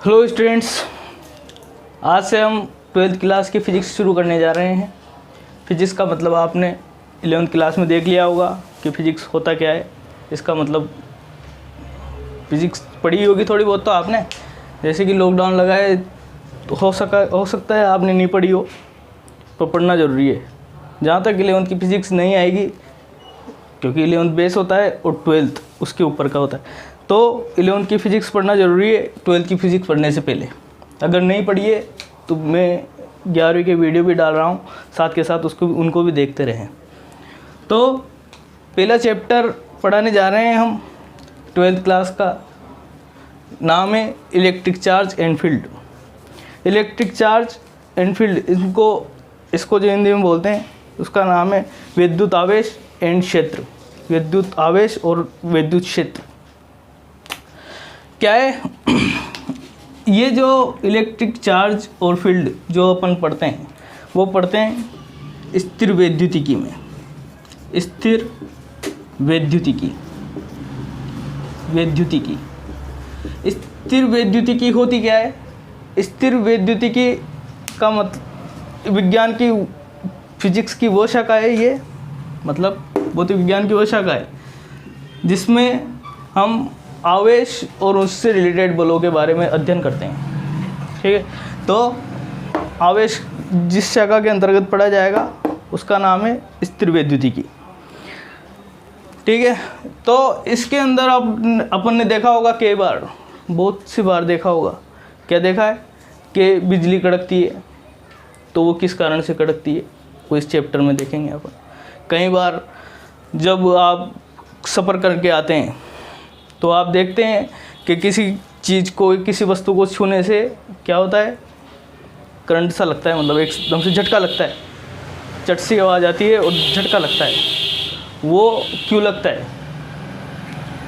Hello students, आज से हम 12th क्लास की फ़िज़िक्स शुरू करने जा रहे हैं। फ़िज़िक्स का मतलब आपने 11th क्लास में देख लिया होगा कि फ़िज़िक्स होता क्या है। इसका मतलब फ़िज़िक्स पढ़ी होगी थोड़ी बहुत तो आपने, जैसे कि लॉकडाउन लगा है तो हो सकता है आपने नहीं पढ़ी हो, तो पढ़ना ज़रूरी है। जहाँ तक 11th की फ़िज़िक्स नहीं आएगी, क्योंकि 11th बेस होता है और 12th उसके ऊपर का होता है, तो 11th की फ़िज़िक्स पढ़ना ज़रूरी है 12th की फ़िज़िक्स पढ़ने से पहले। अगर नहीं पढ़ी है तो मैं 11वीं के वीडियो भी डाल रहा हूँ, साथ के साथ उनको भी देखते रहें। तो पहला चैप्टर पढ़ाने जा रहे हैं हम 12th क्लास का, नाम है electric charge and field. Electric charge and field, इसको जो हिंदी में बोलते हैं उसका नाम है विद्युत आवेश एंड क्षेत्र। विद्युत आवेश और विद्युत क्षेत्र क्या है? ये जो इलेक्ट्रिक चार्ज और फील्ड जो अपन पढ़ते हैं वो पढ़ते हैं स्थिर वैद्युतिकी में। स्थिर वैद्युतिकी स्थिर वैद्युतिकी होती क्या है? स्थिर वैद्युतिकी का मतलब विज्ञान की फिजिक्स की वो शाखा है, ये मतलब भौतिक विज्ञान की वो शाखा है जिसमें हम आवेश और उससे रिलेटेड बलों के बारे में अध्ययन करते हैं। ठीक है, तो आवेश जिस शाखा के अंतर्गत पढ़ा जाएगा उसका नाम है स्थिर वैद्युतिकी। ठीक है, तो इसके अंदर अपन ने देखा होगा कई बार, बहुत सी बार देखा होगा। क्या देखा है कि बिजली कड़कती है, तो वो किस कारण से कड़कती है वो इस चैप्टर में देखेंगे अपन। कई बार जब आप सफ़र करके आते हैं तो आप देखते हैं कि किसी चीज़ को, किसी वस्तु को छूने से क्या होता है, करंट सा लगता है, मतलब एकदम से झटका लगता है, चट सी आवाज़ आती है और झटका लगता है। वो क्यों लगता है,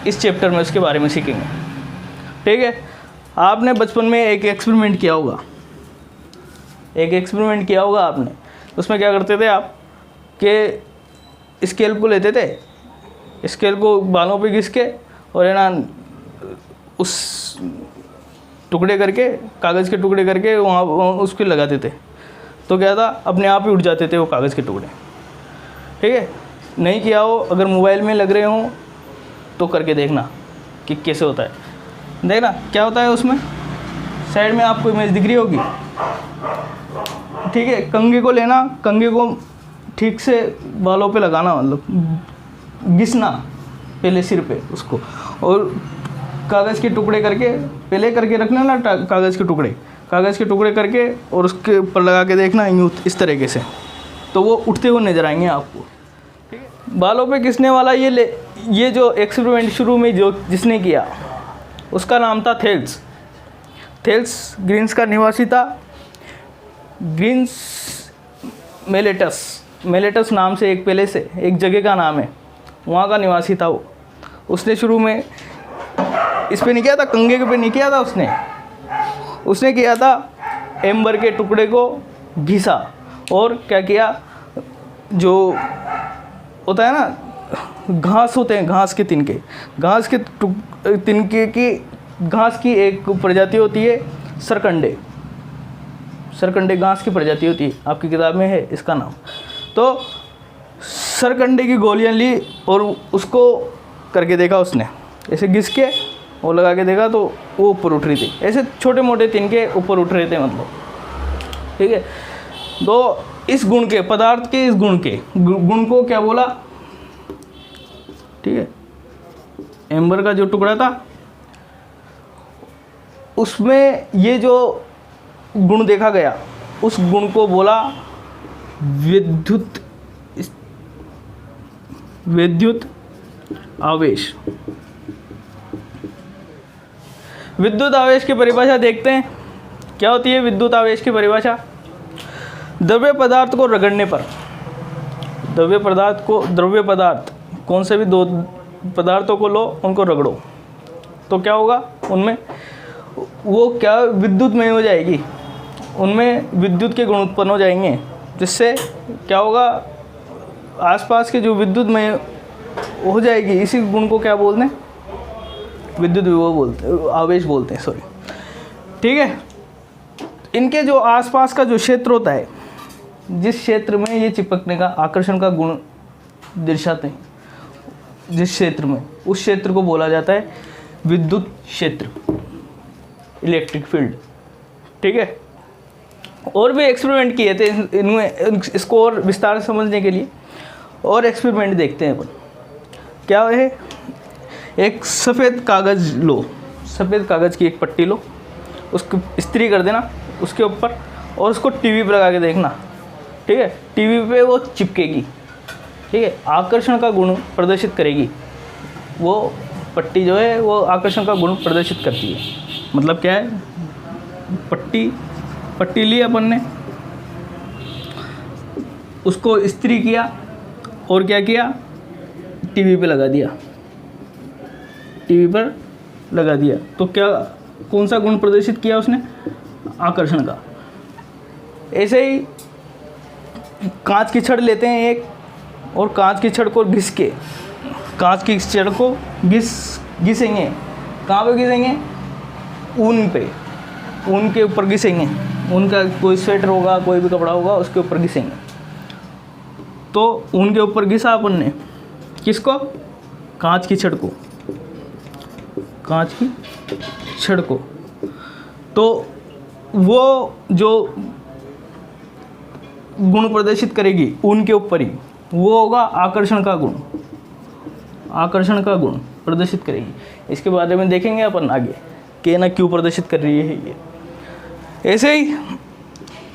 इस चैप्टर में उसके बारे में सीखेंगे। ठीक है, आपने बचपन में एक एक्सपेरिमेंट किया होगा आपने। उसमें क्या करते थे आप कि स्केल को लेते थे, स्केल को बालों पे घिस के और है ना उस टुकड़े करके, कागज़ के टुकड़े करके वहाँ उस पर लगाते थे, तो क्या था, अपने आप ही उड़ जाते थे वो कागज़ के टुकड़े। ठीक है, नहीं किया हो, अगर मोबाइल में लग रहे हों तो करके देखना कि कैसे होता है। देखना क्या होता है उसमें, साइड में आपको इमेज दिख रही होगी। ठीक है, कंघी को लेना, कंघी को ठीक से बालों पे लगाना, मतलब घिसना पहले सिर पे उसको, और कागज़ के टुकड़े करके पहले करके रखना ना, कागज़ के टुकड़े करके और उसके ऊपर लगा के देखना यूँ इस तरीके से, तो वो उठते हुए नज़र आएंगे आपको। ठीक है, बालों पे घिसने वाला ये जो एक्सपेरिमेंट शुरू में जिसने किया उसका नाम था थेल्स ग्रीन्स का निवासी था। ग्रीन्स मेलेटस नाम से पहले से एक जगह का नाम है, वहाँ का निवासी था वो। उसने शुरू में इस पे नहीं किया था, कंघे पे नहीं किया था, उसने किया था एम्बर के टुकड़े को घिसा और क्या किया, जो होता है ना घास होते हैं, घास के तिनके की घास की एक प्रजाति होती है सरकंडे घास की प्रजाति होती है, आपकी किताब में है इसका नाम। तो सरकंडे की गोलियां ली और उसको करके देखा उसने, ऐसे घिस के वो लगा के देखा तो वो ऊपर उठ रही थी, ऐसे छोटे मोटे तिनके ऊपर उठ रहे थे मतलब। ठीक है, तो इस गुण के, पदार्थ के इस गुण को क्या बोला? ठीक है, एम्बर का जो टुकड़ा था उसमें ये जो गुण देखा गया, उस गुण को बोला विद्युत आवेश। विद्युत आवेश की परिभाषा देखते हैं, क्या होती है विद्युत आवेश की परिभाषा? द्रव्य पदार्थ को रगड़ने पर, द्रव्य पदार्थ कौन से भी दो पदार्थों को लो, उनको रगड़ो तो क्या होगा, उनमें वो क्या विद्युतमय हो जाएगी, उनमें विद्युत के गुण उत्पन्न हो जाएंगे, जिससे क्या होगा, आसपास के जो विद्युतमय हो जाएगी, इसी गुण को क्या बोलते हैं, विद्युत विभव बोलते हैं, आवेश बोलते हैं, सॉरी। ठीक है। इनके जो आसपास का जो क्षेत्र होता है, जिस क्षेत्र में ये चिपकने का आकर्षण का गुण दर्शाते हैं, जिस क्षेत्र में, उस क्षेत्र को बोला जाता है विद्युत क्षेत्र, इलेक्ट्रिक फील्ड। ठीक है। और भी एक्सपेरिमेंट किए थे इनमें, इसको और विस्तार से समझने के लिए और एक्सपेरिमेंट देखते हैं अपन। क्या है, एक सफ़ेद कागज़ लो, सफ़ेद कागज़ की एक पट्टी लो, उसको इस्त्री कर देना उसके ऊपर और उसको टीवी पर लगा के देखना। ठीक है। टीवी पे वो चिपकेगी। ठीक है। आकर्षण का गुण प्रदर्शित करेगी, वो पट्टी जो है वो आकर्षण का गुण प्रदर्शित करती है। मतलब क्या है, पट्टी ली अपन ने, उसको इस्त्री किया और क्या किया, टीवी पे लगा दिया, टीवी पर लगा दिया, तो क्या, कौन सा गुण प्रदर्शित किया उसने, आकर्षण का। ऐसे ही कांच की छड़ लेते हैं एक, और कांच की छड़ को घिस के, कांच की छड़ को घिसेंगे। कहाँ पे घिसेंगे, ऊन पे, ऊन के ऊपर घिसेंगे। ऊन का कोई स्वेटर होगा, कोई भी कपड़ा होगा, उसके ऊपर घिसेंगे। तो ऊन के ऊपर घिसा अपन ने, किसको, कांच की छड़ को, कांच की छड़ को। तो वो जो गुण प्रदर्शित करेगी ऊन के ऊपर ही, वो होगा आकर्षण का गुण, आकर्षण का गुण प्रदर्शित करेगी। इसके बारे में देखेंगे अपन आगे कि ना क्यों प्रदर्शित कर रही है ये। ऐसे ही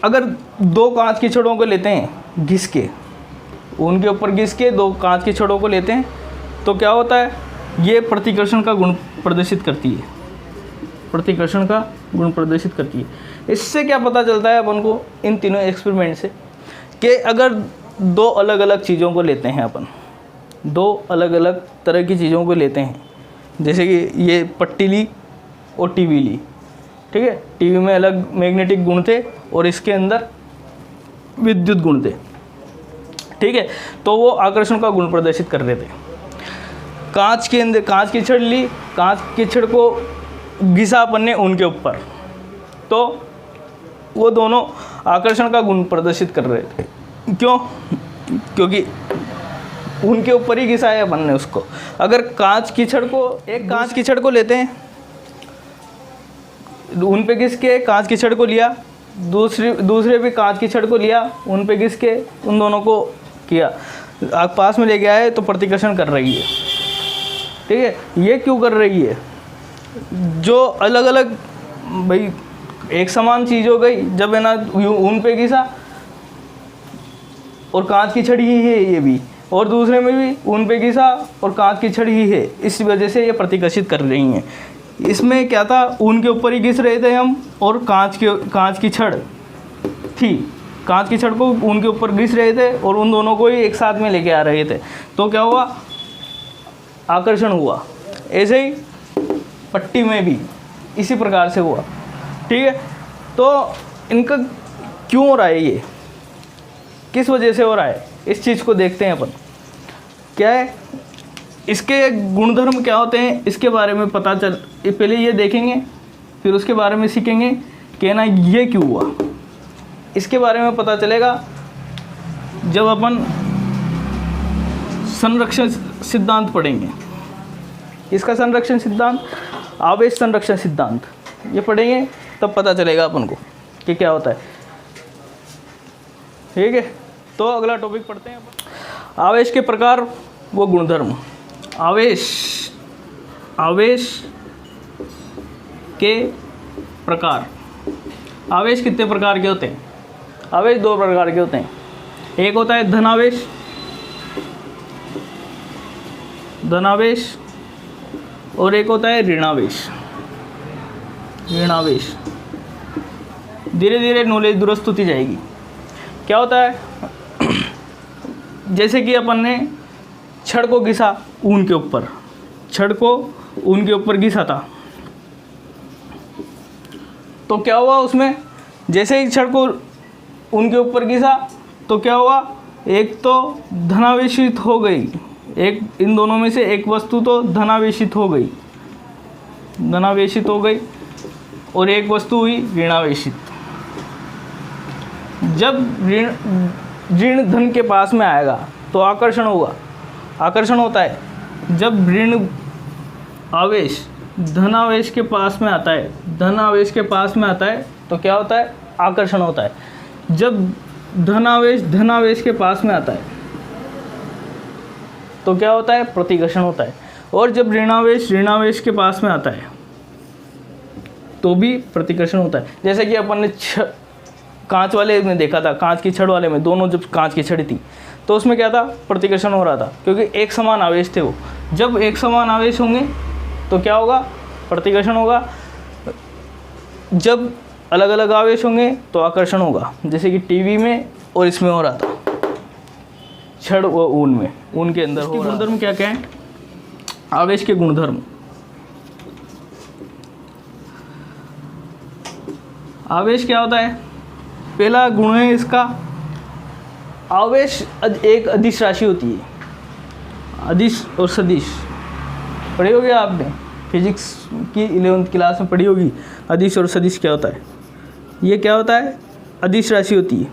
अगर दो कांच की छड़ों को लेते हैं घिस के, ऊन के ऊपर घिस के दो कांच की छड़ों को लेते हैं, तो क्या होता है, ये प्रतिकर्षण का गुण प्रदर्शित करती है, प्रतिकर्षण का गुण प्रदर्शित करती है। इससे क्या पता चलता है अपन को इन तीनों एक्सपेरिमेंट से, कि अगर दो अलग अलग चीज़ों को लेते हैं अपन, दो अलग अलग तरह की चीज़ों को लेते हैं, जैसे कि ये पट्टी ली और टीवी ली। ठीक है। टीवी में अलग मैग्नेटिक गुण थे और इसके अंदर विद्युत गुण थे। ठीक है। तो वो आकर्षण का गुण प्रदर्शित कर रहे थे। कांच के अंदर कांच की छड़ ली, कांच की छड़ को घिसा अपन ने ऊन के ऊपर, तो वो दोनों आकर्षण का गुण प्रदर्शित कर रहे थे। क्यों, क्योंकि ऊन के ऊपर ही घिसा है अपन ने उसको। अगर कांच की छड़ को, एक कांच की छड़ को लेते हैं, ऊन पे घिस के कांच की छड़ को लिया, दूसरे भी कांच की छड़ को लिया, ऊन पे घिस के उन दोनों को किया, आप पास में लेके आए तो प्रतिकर्षण कर रही है। ठीक है। ये क्यों कर रही है, जो अलग अलग, भाई एक समान चीज़ हो गई, जब है ना ऊन पे घिसा और कांच की छड़ ही है ये भी, और दूसरे में भी ऊन पे घिसा और कांच की छड़ ही है, इस वजह से ये प्रतिकर्षित कर रही हैं। इसमें क्या था, ऊन के ऊपर ही घिस रहे थे हम, और कांच की छड़ थी, कांच की छड़ को ऊन के ऊपर घिस रहे थे और उन दोनों को ही एक साथ में लेके आ रहे थे, तो क्या हुआ, आकर्षण हुआ। ऐसे ही पट्टी में भी इसी प्रकार से हुआ। ठीक है। तो इनका क्यों हो रहा है, ये किस वजह से हो रहा है, इस चीज़ को देखते हैं अपन। क्या है, इसके गुणधर्म क्या होते हैं, इसके बारे में पता चल, पहले ये देखेंगे, फिर उसके बारे में सीखेंगे कि ना ये क्यों हुआ। इसके बारे में पता चलेगा जब अपन संरक्षण सिद्धांत पढ़ेंगे। इसका संरक्षण सिद्धांत, आवेश संरक्षण सिद्धांत, ये पढ़ेंगे तब पता चलेगा अपन को कि क्या होता है। ठीक है। तो अगला टॉपिक पढ़ते हैं अपन, आवेश के प्रकार व गुणधर्म। आवेश के प्रकार। आवेश कितने प्रकार के होते हैं, आवेश दो प्रकार के होते हैं। एक होता है धनावेश, और एक होता है ऋणावेश। धीरे धीरे नॉलेज दुरुस्त होती जाएगी। क्या होता है, जैसे कि अपन ने छड़ को घिसा ऊन के ऊपर, छड़ को ऊन के ऊपर घिसा था, तो क्या हुआ उसमें, जैसे ही छड़ को ऊन के ऊपर घिसा तो क्या हुआ, एक तो धनावेशित हो गई, एक इन दोनों में से एक वस्तु तो धनावेशित हो गई, और एक वस्तु हुई ऋणावेशित। जब ऋण धन के पास में आएगा तो आकर्षण होगा, आकर्षण होता है। जब ऋण आवेश धनावेश के पास में आता है, धनावेश के पास में आता है तो क्या होता है, आकर्षण होता है। जब धनावेश धनावेश के पास में आता है तो क्या होता है, प्रतिकर्षण होता है। और जब ऋणावेश ऋणावेश के पास में आता है तो भी प्रतिकर्षण होता है। जैसे कि अपन ने कांच वाले में देखा था, कांच की छड़ वाले में, दोनों जब कांच की छड़ी थी तो उसमें क्या था, प्रतिकर्षण हो रहा था, क्योंकि एक समान आवेश थे वो। जब एक समान आवेश होंगे तो क्या होगा, प्रतिकर्षण होगा। जब अलग अलग आवेश होंगे तो आकर्षण होगा, जैसे कि टीवी में और इसमें हो रहा था, छड़ व ऊन में, ऊन के अंदर हो रहा। गुणधर्म क्या क्या है, आवेश के गुणधर्म। आवेश क्या होता है, पहला गुण है इसका, आवेश एक अदिश राशि होती है। अदिश और सदिश पढ़ी होगी आपने, फिजिक्स की 11वीं क्लास में पढ़ी होगी। अदिश और सदिश क्या होता है, ये क्या होता है, अदिश राशि होती है।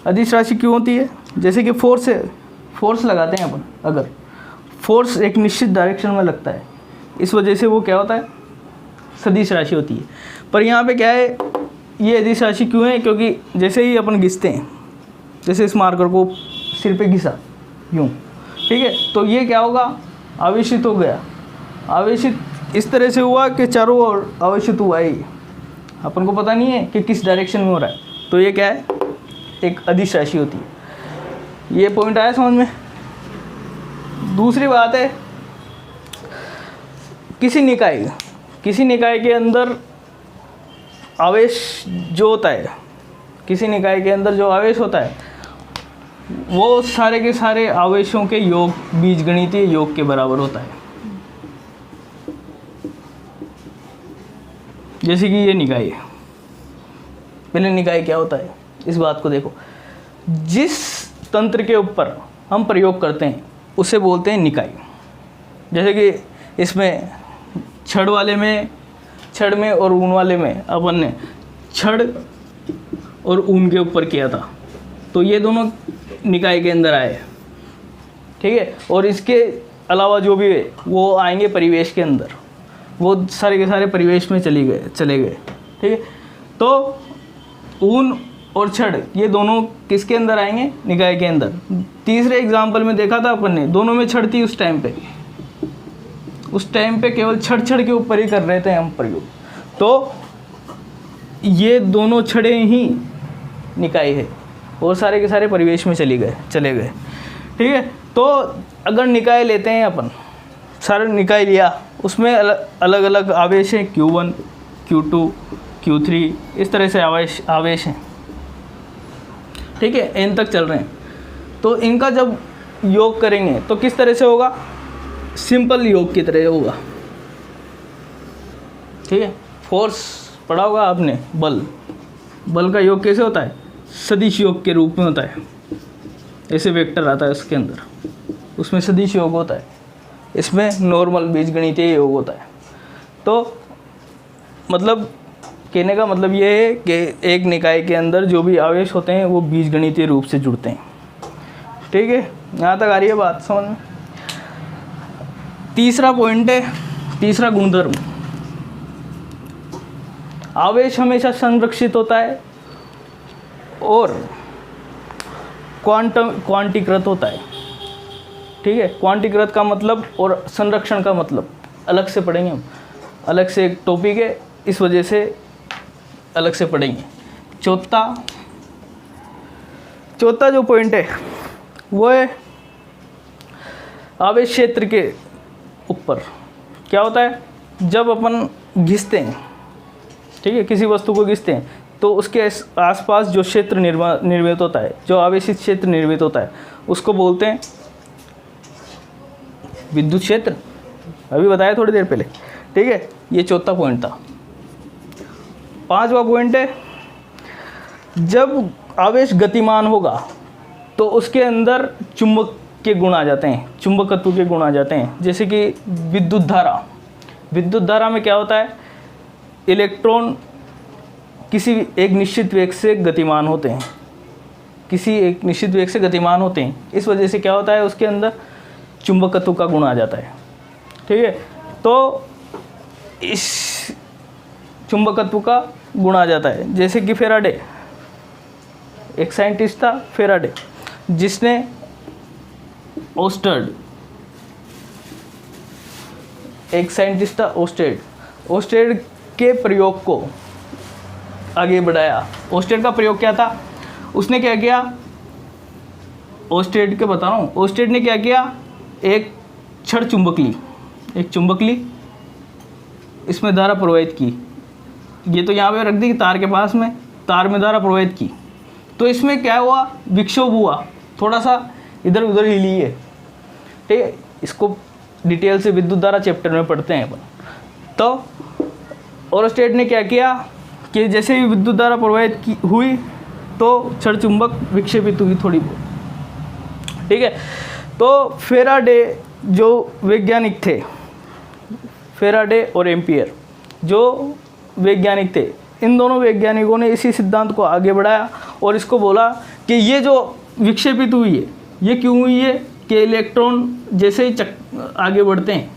अदिश राशि क्यों होती है, जैसे कि फोर्स है, फोर्स लगाते हैं अपन, अगर फोर्स एक निश्चित डायरेक्शन में लगता है, इस वजह से वो क्या होता है, सदिश राशि होती है। पर यहाँ पे क्या है, ये अदिश राशि क्यों है, क्योंकि जैसे ही अपन घिसते हैं, जैसे इस मार्कर को सिर पे घिसा यूँ, ठीक है, तो ये क्या होगा, आवेशित हो गया। आवेशित इस तरह से हुआ कि चारों ओर आवेशित हुआ है, अपन को पता नहीं है कि किस डायरेक्शन में हो रहा है, तो ये क्या है, एक अदिश राशि होती है। ये पॉइंट आया समझ में। दूसरी बात है, किसी निकाय के अंदर आवेश जो होता है, किसी निकाय के अंदर जो आवेश होता है वो सारे के सारे आवेशों के योग, बीजगणितीय योग के बराबर होता है। जैसे कि ये निकाय है, पहले निकाय क्या होता है, इस बात को देखो। जिस तंत्र के ऊपर हम प्रयोग करते हैं उसे बोलते हैं निकाय। जैसे कि इसमें छड़ वाले में, छड़ में और ऊन वाले में अपन ने छड़ और ऊन के ऊपर किया था, तो ये दोनों निकाय के अंदर आए, ठीक है। और इसके अलावा जो भी है वो आएंगे परिवेश के अंदर, वो सारे के सारे परिवेश में चले गए, ठीक है। तो ऊन और छड़ ये दोनों किसके अंदर आएंगे, निकाय के अंदर। तीसरे एग्जाम्पल में देखा था अपन ने, दोनों में छड़ थी उस टाइम पे केवल छड़ के ऊपर ही कर रहे थे हम प्रयोग, तो ये दोनों छड़े ही निकाय है और सारे के सारे परिवेश में चले गए, ठीक है। तो अगर निकाय लेते हैं अपन, सारे निकाय लिया, उसमें अलग अलग आवेश हैं, Q1, Q2, Q3, इस तरह से आवेश हैं, ठीक है, n तक चल रहे हैं। तो इनका जब योग करेंगे तो किस तरह से होगा, सिंपल योग की तरह होगा, ठीक है। फोर्स पढ़ा होगा आपने, बल का योग कैसे होता है, सदिश योग के रूप में होता है। ऐसे वेक्टर आता है उसके अंदर, उसमें सदिश योग होता है, इसमें नॉर्मल बीजगणितीय योग होता है। तो मतलब कहने का मतलब ये है कि एक निकाय के अंदर जो भी आवेश होते हैं वो बीजगणितीय रूप से जुड़ते हैं, ठीक है। यहाँ तक आ रही है बात समझ में। तीसरा पॉइंट है, तीसरा गुणधर्म, आवेश हमेशा संरक्षित होता है और क्वांटीकृत होता है, ठीक है। क्वांटीकृत का मतलब और संरक्षण का मतलब अलग से पढ़ेंगे हम, अलग से एक टॉपिक है, इस वजह से अलग से पढ़ेंगे। चौथा जो पॉइंट है वो है आवेश क्षेत्र के ऊपर क्या होता है, जब अपन घिसते हैं, ठीक है, किसी वस्तु को घिसते हैं तो उसके आसपास जो क्षेत्र निर्मित होता है, जो आवेशित क्षेत्र निर्मित होता है, उसको बोलते हैं विद्युत क्षेत्र। अभी बताया थोड़ी देर पहले, ठीक है। ये चौथा पॉइंट था। पांचवा पॉइंट है, जब आवेश गतिमान होगा तो उसके अंदर चुंबक के गुण आ जाते हैं, चुंबकत्व के गुण आ जाते हैं। जैसे कि विद्युत धारा में क्या होता है, इलेक्ट्रॉन किसी एक निश्चित वेग से गतिमान होते हैं, किसी एक निश्चित वेग से गतिमान होते हैं। इस वजह से क्या होता है, उसके अंदर चुंबकत्व का गुण आ जाता है। ठीक है, तो इस चुंबकत्व का गुण आ जाता है। जैसे कि फेराडे, एक साइंटिस्ट था फेराडे, जिसने ओस्टर्ड, एक साइंटिस्ट था ओस्टेड के प्रयोग को आगे बढ़ाया। ओस्टेड का प्रयोग क्या था, उसने क्या किया, ओस्टेड के बता रहा हूँ, ओस्टेड ने क्या किया, एक छड़ चुंबक ली, एक चुंबक ली, इसमें धारा प्रवाहित की, ये तो यहाँ पे रख दी तार के पास में, तार में धारा प्रवाहित की, तो इसमें क्या हुआ, विक्षोभ हुआ, थोड़ा सा इधर उधर हिली है। ठीक है, इसको डिटेल से विद्युत धारा चैप्टर में पढ़ते हैं अपन। तो ओस्टेड ने क्या किया कि जैसे ही विद्युत धारा प्रवाहित हुई तो छड़ चुंबक विक्षेपित हुई थोड़ी बहुत। ठीक है, तो फेराडे जो वैज्ञानिक थे, फेराडे और एम्पियर जो वैज्ञानिक थे, इन दोनों वैज्ञानिकों ने इसी सिद्धांत को आगे बढ़ाया और इसको बोला कि ये जो विक्षेपित हुई है, ये क्यों हुई है कि इलेक्ट्रॉन जैसे ही आगे बढ़ते हैं,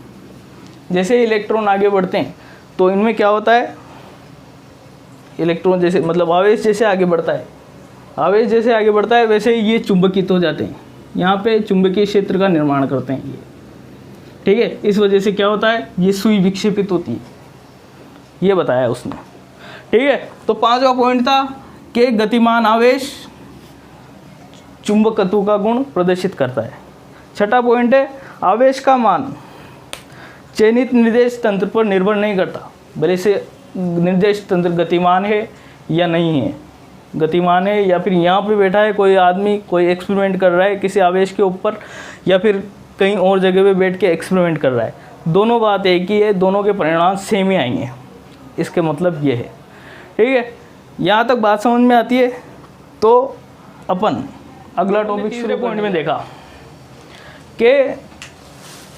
जैसे ही इलेक्ट्रॉन आगे बढ़ते हैं तो इनमें क्या होता है, इलेक्ट्रॉन जैसे मतलब आवेश जैसे आगे बढ़ता है, आवेश जैसे आगे बढ़ता है वैसे ही ये चुंबकित हो जाते हैं, यहाँ पे चुंबकीय क्षेत्र का निर्माण करते हैं ये। ठीक है, इस वजह से क्या होता है, ये सुई विक्षेपित होती है, ये बताया उसने। ठीक है, तो पांचवा पॉइंट था कि गतिमान आवेश चुंबकत्व का गुण प्रदर्शित करता है। छठा पॉइंट है, आवेश का मान चयनित निर्देश तंत्र पर निर्भर नहीं करता, भले से निर्देश तंत्र गतिमान है या नहीं है, गतिमान है या फिर यहाँ पे बैठा है कोई आदमी, कोई एक्सपेरिमेंट कर रहा है किसी आवेश के ऊपर, या फिर कहीं और जगह पे बैठ के एक्सपेरिमेंट कर रहा है, दोनों बात एक ही है, दोनों के परिणाम सेम ही आएंगे। इसके मतलब ये है। ठीक है, यहाँ तक बात समझ में आती है। तो अपन अगला टॉपिक तीसरे पॉइंट में देखा कि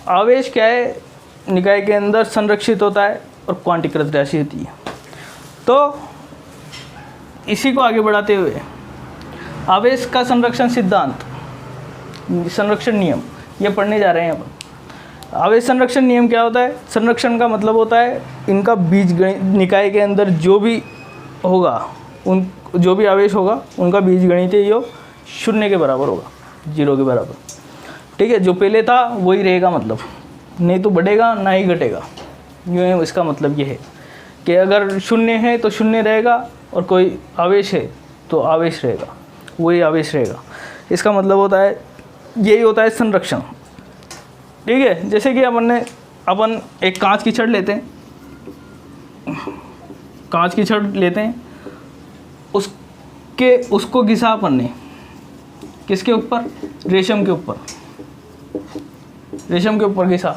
आवेश क्या है, निकाय के अंदर संरक्षित होता है और क्वांटीकृत राशि होती है। तो इसी को आगे बढ़ाते हुए आवेश का संरक्षण सिद्धांत, संरक्षण नियम, ये पढ़ने जा रहे हैं अपन। आवेश संरक्षण नियम क्या होता है, संरक्षण का मतलब होता है इनका बीजगणित, निकाय के अंदर जो भी होगा, उन जो भी आवेश होगा उनका बीजगणितीय योग 0 के बराबर होगा, 0 के बराबर। ठीक है, जो पहले था वही रहेगा, मतलब नहीं तो बढ़ेगा ना ही घटेगा। यूँ है, इसका मतलब ये है कि अगर 0 है तो 0 रहेगा और कोई आवेश है तो आवेश रहेगा, वही आवेश रहेगा। इसका मतलब होता है, यही होता है संरक्षण। ठीक है, जैसे कि अपन एक कांच की छड़ लेते हैं, कांच की छड़ लेते हैं, उसको घिसा अपन ने किसके ऊपर, रेशम के ऊपर, रेशम के ऊपर घिसा,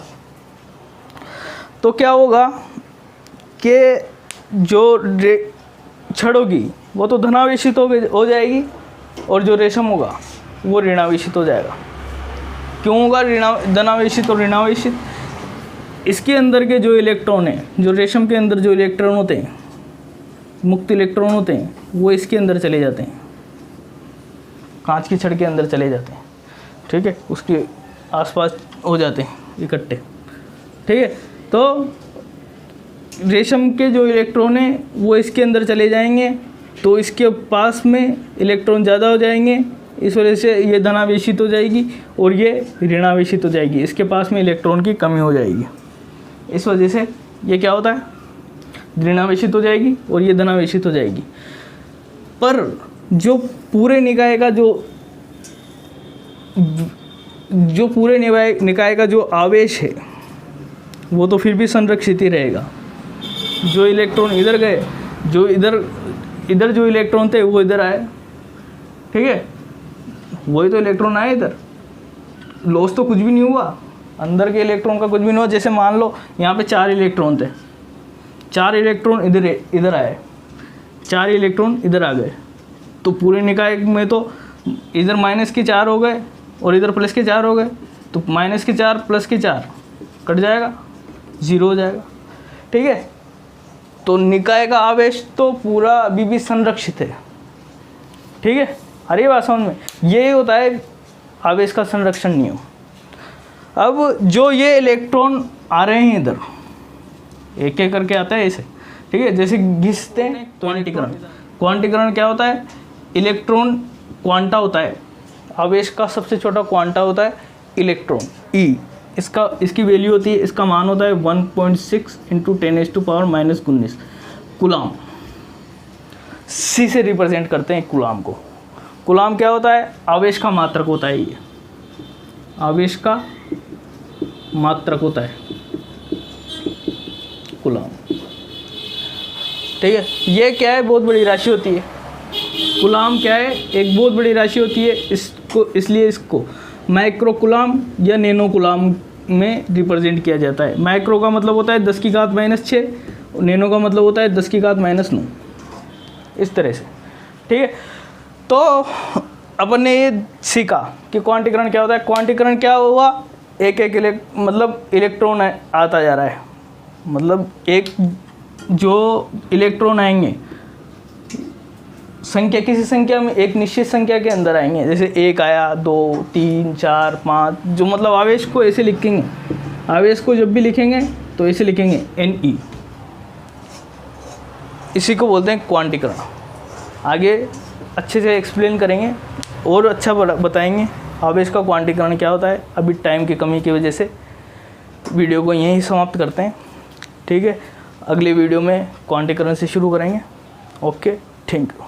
तो क्या होगा कि जो छड़ होगी वो तो धनावेशित हो जाएगी और जो रेशम होगा वो ऋणावेशित हो जाएगा। क्यों होगा धनावेशित और ऋणावेशित? इसके अंदर के जो इलेक्ट्रॉन हैं, जो रेशम के अंदर जो इलेक्ट्रॉन होते हैं, मुक्त इलेक्ट्रॉन होते हैं, वो इसके अंदर चले जाते हैं, कांच की छड़ के अंदर चले जाते हैं। ठीक है, उसके आसपास हो जाते हैं इकट्ठे। ठीक है, तो रेशम के जो इलेक्ट्रॉन हैं वो इसके अंदर चले जाएंगे, तो इसके पास में इलेक्ट्रॉन ज़्यादा हो जाएंगे, इस वजह से ये धनावेशित हो जाएगी और ये ऋणावेशित हो जाएगी, इसके पास में इलेक्ट्रॉन की कमी हो जाएगी। इस वजह से ये क्या होता है, ऋणावेशित हो जाएगी और ये धनावेशित हो जाएगी। पर जो पूरे निकाय का जो पूरे निकाय का जो आवेश है वो तो फिर भी संरक्षित ही रहेगा। जो इलेक्ट्रॉन इधर गए, जो इधर जो इलेक्ट्रॉन थे वो इधर आए, ठीक है, वही तो इलेक्ट्रॉन आए इधर, लॉस तो कुछ भी नहीं हुआ, अंदर के इलेक्ट्रॉन का कुछ भी नहीं हुआ। जैसे मान लो यहाँ पे 4 इलेक्ट्रॉन थे, 4 इलेक्ट्रॉन इधर आए, 4 इलेक्ट्रॉन इधर आ गए, तो पूरे निकाय में तो इधर माइनस के 4 हो गए और इधर प्लस के 4 हो गए, तो माइनस के 4 प्लस के 4 कट जाएगा, 0 हो जाएगा। ठीक है, तो निकाय का आवेश तो पूरा अभी भी संरक्षित है, ठीक है। अरे बात समझ में, ये होता है आवेश का संरक्षण नियम। अब जो ये इलेक्ट्रॉन आ रहे हैं इधर, एक एक करके आता है ऐसे, ठीक है, जैसे घिसते हैं क्वांटीकरण। क्वांटीकरण क्या होता है? इलेक्ट्रॉन क्वांटा होता है, आवेश का सबसे छोटा क्वांटा होता है इलेक्ट्रॉन ई। इसकी वैल्यू होती है, इसका मान होता है 1.6 × 10⁻⁻19 कूलाम। सी से रिप्रेजेंट करते हैं कूलाम को। कूलाम क्या होता है? आवेश का मात्रक होता है, ये आवेश का मात्रक होता है कूलाम, ठीक है। ये क्या है? बहुत बड़ी राशि होती है। कूलाम क्या है? एक बहुत बड़ी राशि होती है। इसलिए इसको माइक्रो कूलाम या नैनो कूलाम में रिप्रेजेंट किया जाता है। माइक्रो का मतलब होता है 10⁻⁻6, नैनो का मतलब होता है 10⁻⁹, इस तरह से, ठीक है। तो अपन ने ये सीखा कि क्वांटीकरण क्या होता है। क्वांटीकरण क्या हुआ? एक मतलब इलेक्ट्रॉन आता जा रहा है, मतलब एक जो इलेक्ट्रॉन आएंगे संख्या, किसी संख्या में एक निश्चित संख्या के अंदर आएंगे, जैसे 1 आया, 2, 3, 4, 5, जो मतलब आवेश को ऐसे लिखेंगे। आवेश को जब भी लिखेंगे तो ऐसे लिखेंगे Ne, इसी को बोलते हैं क्वांटीकरण। आगे अच्छे से एक्सप्लेन करेंगे और अच्छा बताएंगे आवेश का क्वांटीकरण क्या होता है। अभी टाइम की कमी की वजह से वीडियो को यहीं समाप्त करते हैं, ठीक है। अगले वीडियो में क्वांटीकरण से शुरू करेंगे। Okay, thank you.